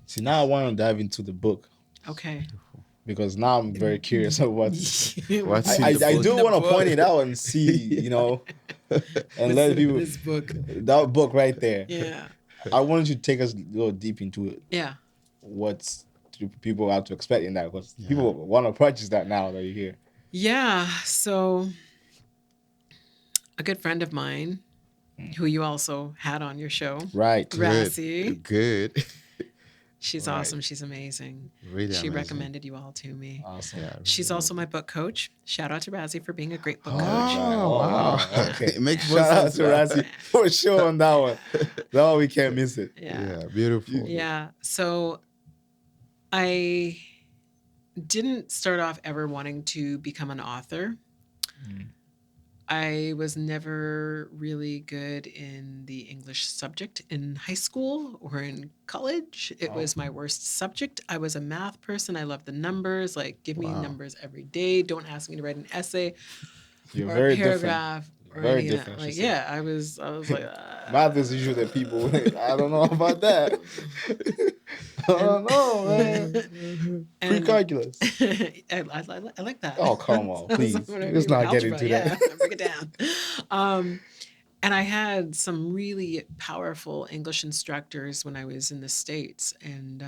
See, now I want to dive into the book Okay. because now I'm very curious of what's. What's in I, the I book? do The want to book. point it out and see, and let people This book. that book right there. Yeah. I wanted you to take us a little deep into it. Yeah. What's people have to expect in that? Because Yeah. people want to purchase that now that you're here. Yeah. So a good friend of mine who you also had on your show, Right. Rassi. Good. She's Right. awesome. She's amazing. Really She amazing. recommended you all to me. Awesome. Yeah. She's really also my book coach. Shout out to Razzie for being a great book coach. Oh, wow. Okay. It makes more Shout out sense to now. Rassi for sure on that one. That one we can't miss it. Yeah. Yeah, beautiful. Yeah. So I didn't start off ever wanting to become an author. I was never really good in the English subject in high school or in college. It was my worst subject. I was a math person. I loved the numbers. Like, give me Wow. numbers every day. Don't ask me to write an essay You're or very a paragraph or Very any of that. different, Like, she said. yeah, I was like, Math is usually the people. I don't know about that. I don't know, man. Pre-calculus. I like that. Oh, come on, please. That's what I Let's do with not get algebra. into that. Yeah, break it down. And I had some really powerful English instructors when I was in the States, and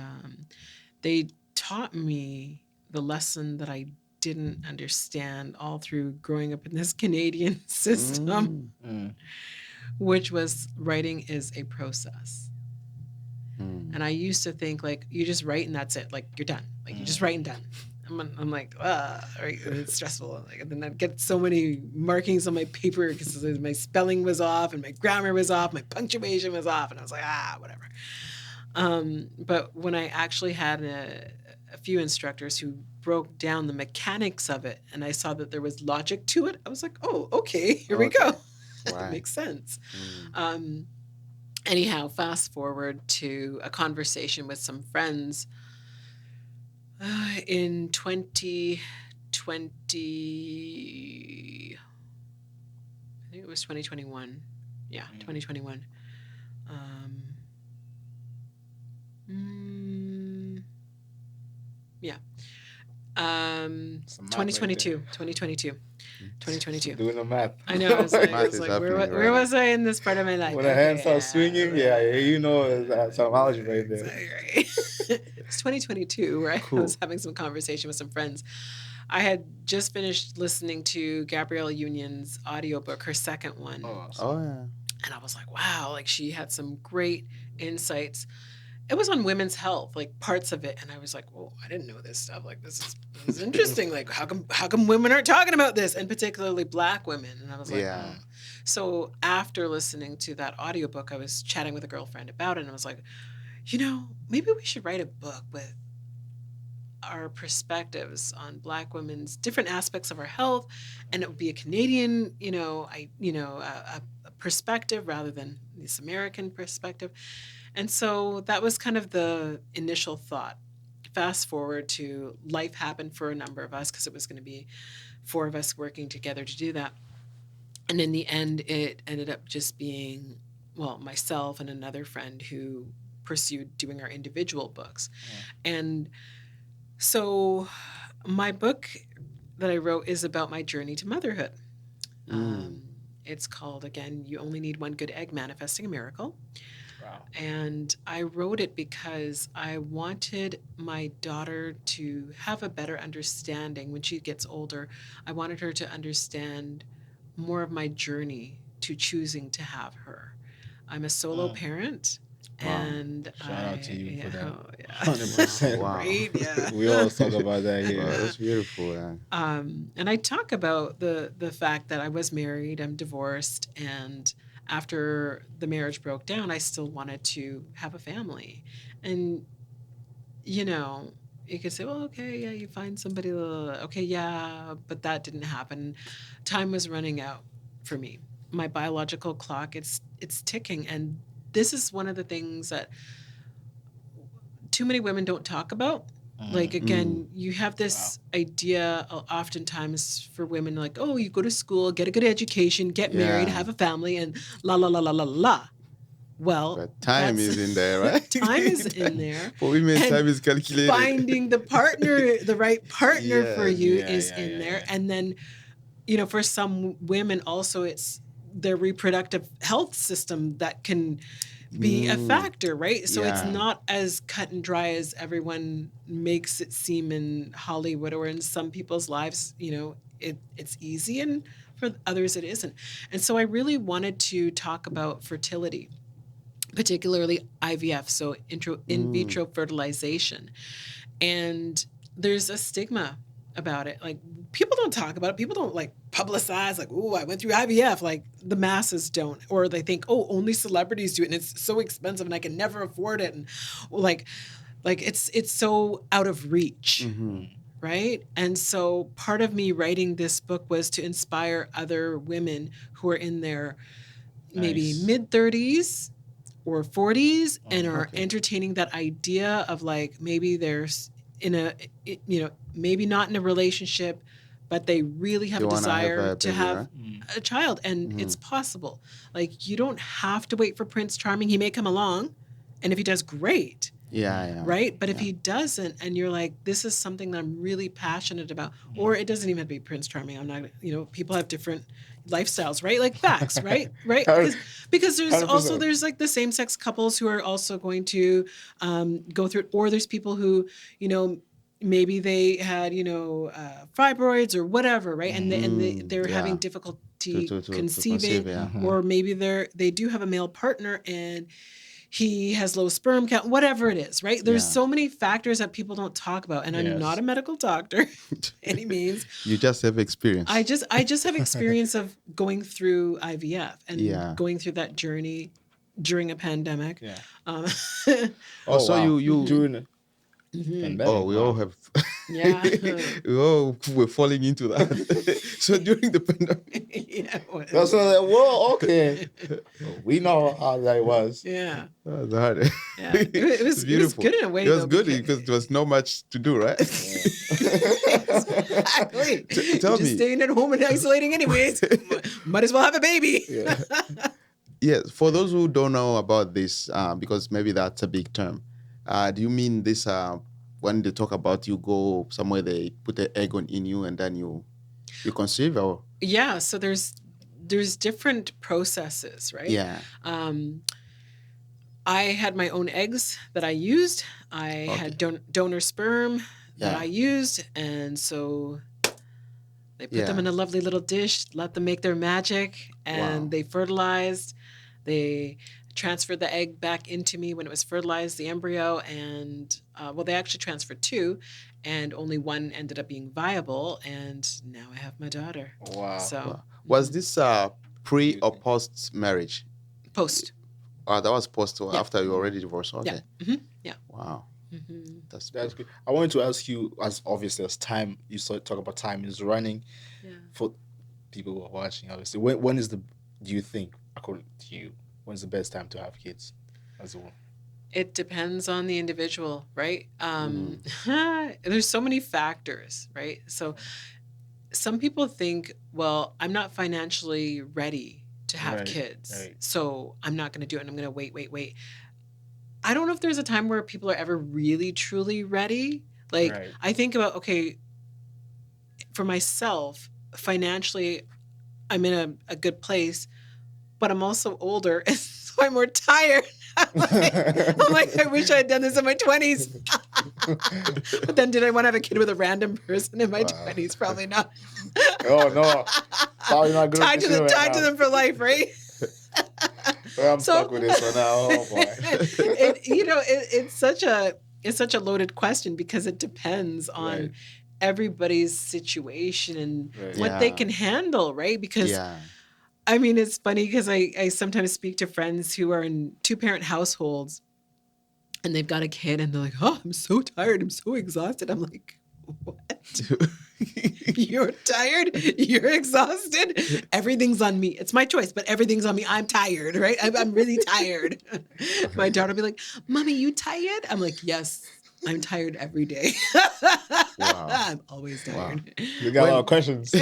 they taught me the lesson that I didn't understand all through growing up in this Canadian system, which was writing is a process. And I used to think like you just write and that's it, like you're done, like you just write and done. I'm like, right, it's stressful. Like, and then I'd get so many markings on my paper because my spelling was off and my grammar was off, my punctuation was off, and I was like, whatever. But when I actually had a few instructors who broke down the mechanics of it, and I saw that there was logic to it, I was like, oh, okay, here we go. Right. It makes sense. Anyhow, fast forward to a conversation with some friends in 2020, I think it was 2021. Yeah, 2021. Yeah. 2022. 2022. Doing the math. I know. I was like, Math is happening where right was I in this part of my life? When the hands start swinging, that's some algebra right there. Right. It's 2022, right? Cool. I was having some conversation with some friends. I had just finished listening to Gabrielle Union's audiobook, her second one. Oh, yeah. And I was like, wow, like she had some great insights. It was on women's health, like parts of it. And I was like, well, I didn't know this stuff. Like, this is interesting. Like, how come women aren't talking about this? And particularly Black women. And I was like, Yeah. So after listening to that audiobook, I was chatting with a girlfriend about it. And I was like, maybe we should write a book with our perspectives on Black women's different aspects of our health. And it would be a Canadian, a perspective rather than this American perspective. And so that was kind of the initial thought. Fast forward to life happened for a number of us because it was going to be 4 of us working together to do that. And in the end, it ended up just being, myself and another friend who pursued doing our individual books. Yeah. And so my book that I wrote is about my journey to motherhood. It's called, again, You Only Need One Good Egg, Manifesting a Miracle. Wow. And I wrote it because I wanted my daughter to have a better understanding when she gets older. I wanted her to understand more of my journey to choosing to have her. I'm a solo parent. Wow. And shout out to you for that. Oh, yeah. 100%. Wow. Right? Yeah. We always talk about that here. Wow, that's beautiful. Yeah. And I talk about the fact that I was married, I'm divorced, and after the marriage broke down, I still wanted to have a family. And, you could say, well, okay, yeah, you find somebody, okay, yeah, but that didn't happen. Time was running out for me. My biological clock, it's ticking. And this is one of the things that too many women don't talk about. Like, again, you have this idea oftentimes for women, like, oh, you go to school, get a good education, get married, have a family, and la, la, la, la, la, la. Well, But time that's- is in there, right? time is in there. For women, And time is calculated. Finding the right partner for Yes. you Yeah, is yeah, in yeah, there. yeah. And then, for some women also, it's their reproductive health system that can be a factor, right? So it's Yeah. not as cut and dry as everyone makes it seem in Hollywood or in some people's lives. It's easy, and for others it isn't. And so I really wanted to talk about fertility, particularly IVF, so in vitro fertilization. And there's a stigma about it. Like, people don't talk about it. People don't like publicize, like, oh, I went through IVF. Like, the masses don't. Or they think, oh, only celebrities do it and it's so expensive and I can never afford it. And like it's so out of reach. Right? And so part of me writing this book was to inspire other women who are in their maybe Nice. mid-30s or 40s and are okay. entertaining that idea of, like, maybe there's maybe not in a relationship, but they really have They a wanna have desire a to baby, have right? a child, and it's possible. Like, you don't have to wait for Prince Charming. He may come along, and if he does, great. Yeah. Right? But if he doesn't, and you're like, this is something that I'm really passionate about, or it doesn't even have to be Prince Charming. I'm not, people have different lifestyles, right? Like, facts, right? Right? Because there's 100%. also, there's like the same sex couples who are also going to go through it, or there's people who, maybe they had, fibroids or whatever, right? And they're having difficulty To conceiving, conceive, yeah. or maybe they do have a male partner and he has low sperm count, whatever it is, right? There's Yeah. so many factors that people don't talk about. And I'm Yes. not a medical doctor any means. You just have experience. I just have experience of going through IVF and Yeah. going through that journey during a pandemic. Yeah. Um, So wow. you doing it. mhm. Pandemic, we wow. all have. Yeah. We all were falling into that. So during the pandemic. Yeah, whatever. That's like, well, okay. We know how that was. Yeah. That's hard. Yeah. It was beautiful. good in a way. It was though, good because there was not much to do, right? Exactly. Tell You're just me. staying at home and isolating anyways. Might as well have a baby. Yeah. Yes, for those who don't know about this, because maybe that's a big term, do you mean this when they talk about you go somewhere, they put an egg in you and then you conceive? Or Yeah, so there's different processes, right? Yeah. I had my own eggs that I used. I had donor sperm that Yeah. I used, and so they put them Yeah. in a lovely little dish, let them make their magic, and Wow. they fertilized. They transferred the egg back into me when it was fertilized, the embryo, and they actually transferred two, and only one ended up being viable, and now I have my daughter. Wow. So Was this pre or post marriage? post. That was post or Yeah. after you already divorced? Okay. Yeah. Mm-hmm. Yeah. Wow. Mm-hmm. That's good. I wanted to ask you, as obviously as time, you talk about time is running. Yeah. For people who are watching, obviously, when is do you think, according to you, when's the best time to have kids as well? It depends on the individual, right? There's so many factors, right? So some people think, well, I'm not financially ready to have Right, kids, right. so I'm not going to do it, and I'm going to wait. I don't know if there's a time where people are ever really, truly ready. Like, Right. I think about, okay, for myself, financially, I'm in a good place, but I'm also older, and so I'm more tired. I'm like, I wish I had done this in my 20s. But then did I want to have a kid with a random person in my 20s? Probably not. Oh no, probably not good. Tied to them for life, right? I'm stuck with this one now. Oh boy. It's such a loaded question because it depends on Right. everybody's situation and Right. what they Yeah. can handle, right? Because Yeah. I mean, it's funny because I sometimes speak to friends who are in 2-parent households and they've got a kid and they're like, oh, I'm so tired. I'm so exhausted. I'm like, what? You're tired? You're exhausted? Everything's on me. It's my choice, but everything's on me. I'm tired, right? I'm really tired. My daughter will be like, Mommy, you tired? I'm like, yes, I'm tired every day. Wow. I'm always tired. You got a lot of questions.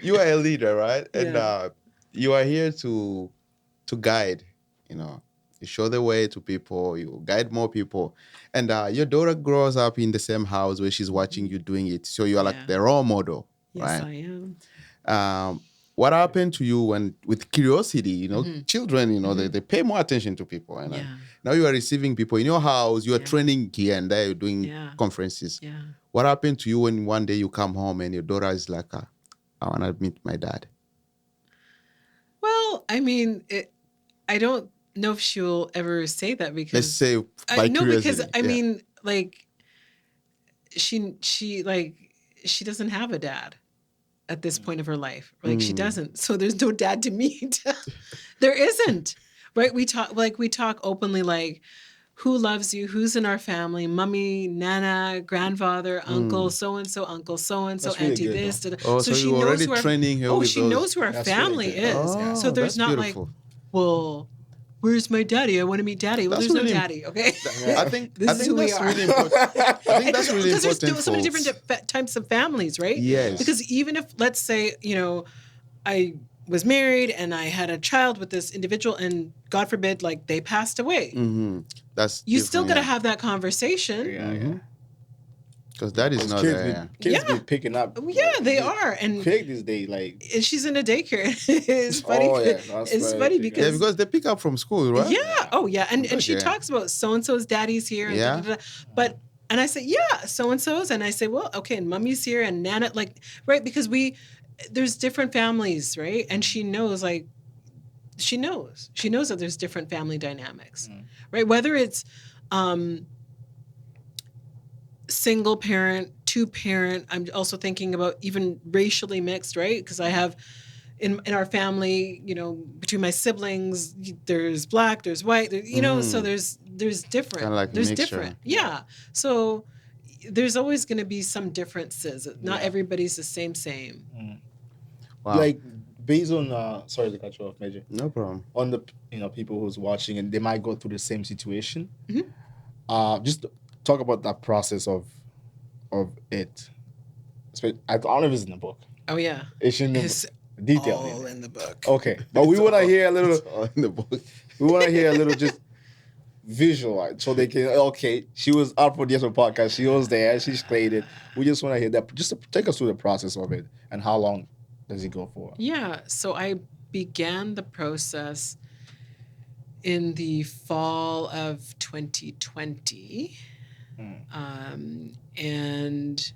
You are a leader, right? And Yeah. you are here to guide, you know. You show the way to people, you guide more people. And your daughter grows up in the same house where she's watching you doing it. So you are like Yeah. the role model, Yes, right? I am. What happened to you when, with curiosity, you know, children, you know, they pay more attention to people. And Yeah. now you are receiving people in your house, you are Yeah. training here and there, you're doing Yeah. conferences. Yeah. What happened to you when one day you come home and your daughter is like, I want to meet my dad? Well, I mean, I don't know if she'll ever say that Let's because say by no, curiosity. because I mean, like she like she doesn't have a dad at this point of her life. Like she doesn't. So there's no dad to meet. There isn't. Right? We talk openly like who loves you, who's in our family, mummy, nana, grandfather, uncle, so and so, uncle, so and so, That's really auntie good, this. though. Da, da. Oh, So so she you knows already who our training her with she those. knows who our That's really family good. is. Oh, So there's that's not beautiful. like, well, where's my daddy? I want to meet daddy. Well, That's there's really no daddy, okay? I think This is who we that's are. really important. I think that's really Because there's important. so many folks. different types of families, right? Yes. Because even if, let's say, you know, I was married and I had a child with this individual and God forbid, like they passed away. That's You still got to different, have that conversation. Yeah. because that is not Kids, there. kids Yeah. be picking up. Yeah, they are. And quick this day, like. she's in a daycare. It's funny. Oh, yeah, that's It's very funny big. Yeah, because because they pick up from school, right? yeah. Oh, yeah. And she Okay. talks about so-and-so's daddy's here. And Yeah. But, and I say, yeah, so-and-so's. And I say, well, okay, and mummy's here and Nana, like, right. Because there's different families, right? And she knows, like, she knows that there's different family dynamics, right? Whether it's single parent, two parent. I'm also thinking about even racially mixed, right? Because I have in our family, you know, between my siblings, there's black, there's white, you know, so there's different. Kinda like there's mixture. different. Yeah. So there's always going to be some differences. Not everybody's the same. Wow. Like based on sorry to cut you off, Major. No problem. On the people who's watching and they might go through the same situation. Just talk about that process of it. I don't know if it's in the book. Oh yeah. It's in the detail. All in the book. Okay, but we want to hear a little. It's all in the book. We want to hear a little just visual, so they can. Okay, she was up for the Diaspo podcast. She was there. She's played it. We just want to hear that. Just to take us through the process of it and how long does it go for? Yeah. So I began the process in the fall of 2020. And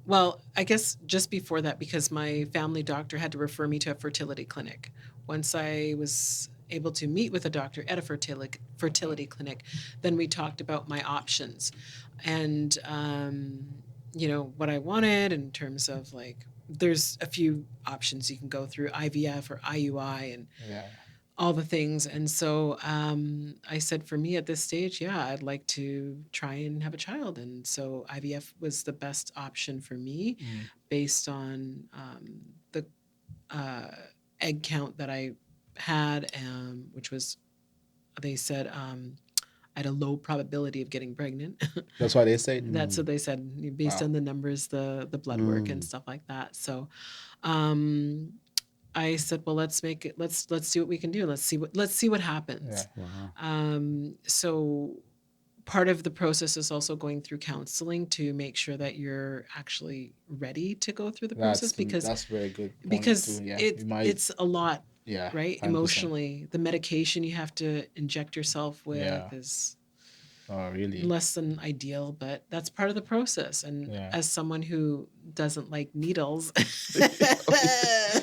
well, I guess just before that, because my family doctor had to refer me to a fertility clinic. Once I was able to meet with a doctor at a fertility clinic, then we talked about my options and, you know, what I wanted in terms of like, there's a few options you can go through, IVF or IUI and all the things. And so I said, for me at this stage, yeah, I'd like to try and have a child. And so IVF was the best option for me based on the egg count that I had, which was, they said, I had a low probability of getting pregnant. That's why they say. That's what they said, based on the numbers, the blood work and stuff like that. So I said, well, let's make it. Let's see what we can do. Let's see what happens. Yeah. Wow. So part of the process is also going through counseling to make sure that you're actually ready to go through the process because that's very good. Because too. Yeah. it's a lot, yeah, right? 100%. Emotionally, the medication you have to inject yourself with is really less than ideal, but that's part of the process. And as someone who doesn't like needles,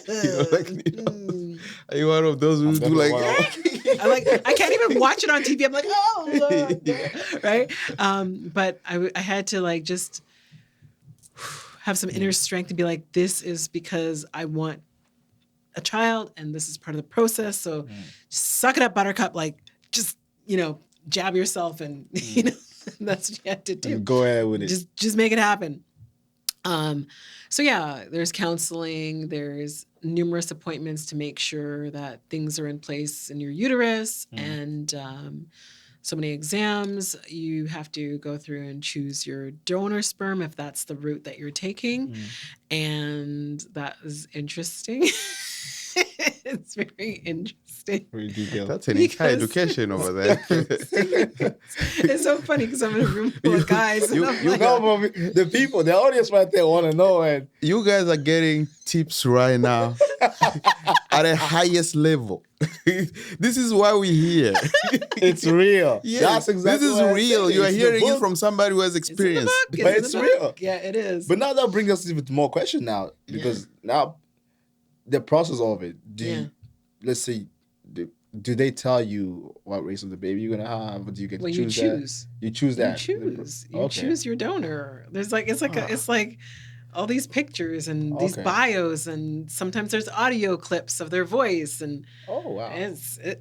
You don't like needles? Are you one of those who do like? I can't even watch it on TV. I'm like, oh, Lord. Right? But I had to like just have some inner strength to be like, this is because I want a child, and this is part of the process. So suck it up, Buttercup. Like, just jab yourself, and that's what you had to do. And go ahead with it. Just make it happen. So yeah, there's counseling, there's numerous appointments to make sure that things are in place in your uterus, and so many exams. You have to go through and choose your donor sperm if that's the route that you're taking. And that is interesting. It's very interesting. Very detailed. That's an entire Because- education over there. It's so funny because I'm in a room full of guys. And I'm like, No, but the audience right there want to know, and You guys are getting tips right now at the highest level. This is why we're here. it's real. Yes, That's exactly this is what I real. said. You are It's the hearing it book. from somebody who has it's in the experience. book. But in it's the real. book. Yeah, it is. But now that brings us even more question now, because now the process of it. Let's say, do they tell you what race of the baby you're gonna have? Or do you get Well, to you choose choose. that? You choose that. You Okay. choose your donor. There's like it's like all these pictures and these Okay. bios, and sometimes there's audio clips of their voice, and Oh wow.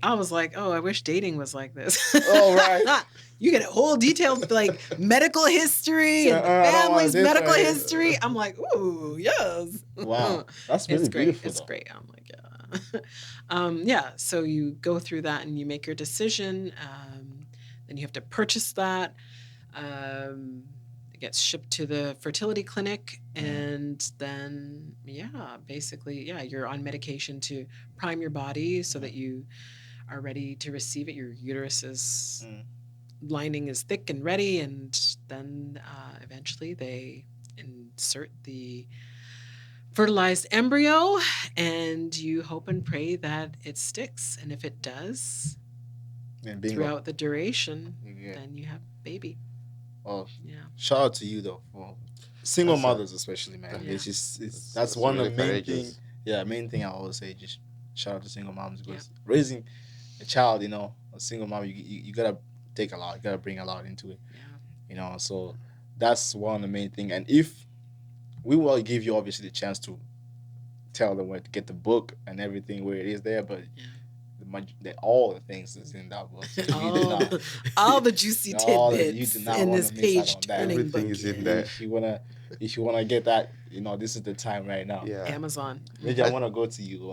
I was like, oh, I wish dating was like this. Oh, right. You get a whole detailed like medical history and I don't want family's this medical right here. history. I'm like, ooh, yes. Wow. That's really It's great. beautiful. It's though. great. I'm like, yeah. Yeah. So you go through that and you make your decision. Then you have to purchase that. It gets shipped to the fertility clinic, and then basically, you're on medication to prime your body so that you are ready to receive it. Your uterus is lining is thick and ready, and then eventually they insert the fertilized embryo, and you hope and pray that it sticks. And if it does, And bingo. throughout the duration, Yeah. then you have baby. Well, Yeah. shout out to you though for single That's a- mothers, especially, man. Yeah. It's just That's that's one of really the main courageous. thing. Yeah, main thing I always say. Just shout out to single moms because raising a child, a single mom, you gotta take a lot. You gotta bring a lot into it. Yeah. So that's one of the main thing. And if we will give you obviously the chance to tell them where to get the book and everything where it is there, but all the things that's in that book. So you do not. All the juicy All that- tidbits you do not in wanna this miss out page on that. turning Everything book. is in Yeah. there. If you wanna get that, this is the time right now. Yeah. Amazon. Maybe I wanna go to you.